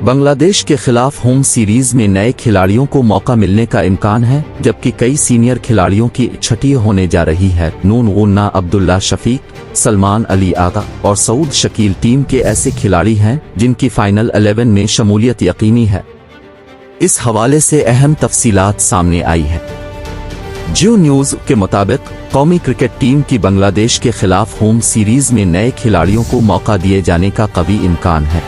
बांग्लादेश के खिलाफ home series में नए खिलाड़ियों को मौका मिलने का इम्कान है, जबकि कई सीनियर खिलाड़ियों की छठी होने जा रही है। नून उन्ना, अब्दुल्ला शफीक, सलमान अली आगा और सऊद शकील टीम के ऐसे खिलाड़ी हैं जिनकी फाइनल 11 में शमूलियत यकीनी है। इस हवाले से अहम तफसीलात सामने आई है। जियो न्यूज के मुताबिक कौमी क्रिकेट टीम की बांग्लादेश के खिलाफ होम सीरीज में नए खिलाड़ियों को मौका दिए जाने का कवी इम्कान है।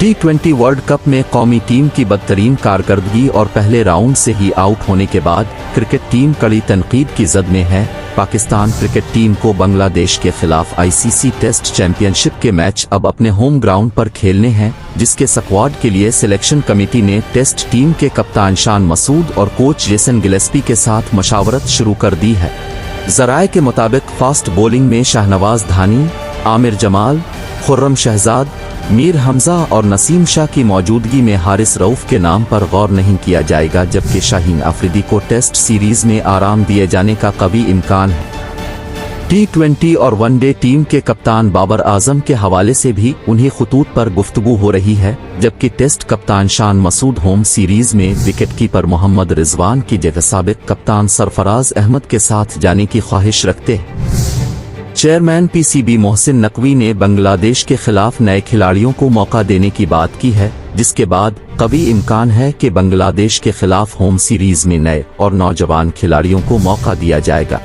T20 वर्ल्ड कप में कौमी टीम की बदतरीन कारकर्दगी और पहले राउंड से ही आउट होने के बाद क्रिकेट टीम कड़ी तनकीद की जद में है। पाकिस्तान क्रिकेट टीम को बांग्लादेश के खिलाफ ICC टेस्ट चैंपियनशिप के मैच अब अपने होम ग्राउंड पर खेलने हैं, जिसके स्क्वाड के लिए सिलेक्शन कमेटी ने टेस्ट टीम के कप्तान शान मसूद और कोच जेसन गिलेस्पी के साथ मशावरत शुरू कर दी है। जराए के मुताबिक फास्ट बॉलिंग में शाहनवाज धानी, आमिर जमाल, खुर्रम शहजाद, मीर हमजा और नसीम शाह की मौजूदगी में हारिस रऊफ के नाम पर गौर नहीं किया जाएगा, जबकि शाहीन अफरीदी को टेस्ट सीरीज में आराम दिए जाने का कवी इम्कान है। T20 और वनडे टीम के कप्तान बाबर आजम के हवाले से भी उन्हीं खतूत पर गुफ्तगू हो रही है, जबकि टेस्ट कप्तान शान मसूद होम सीरीज में विकेटकीपर मोहम्मद रिजवान की जगह साबिक कप्तान सरफराज अहमद के साथ जाने की ख्वाहिश रखते हैं। चेयरमैन PCB मोहसिन नकवी ने बांग्लादेश के खिलाफ नए खिलाड़ियों को मौका देने की बात की है, जिसके बाद कभी इम्कान है कि बांग्लादेश के खिलाफ होम सीरीज में नए और नौजवान खिलाड़ियों को मौका दिया जाएगा।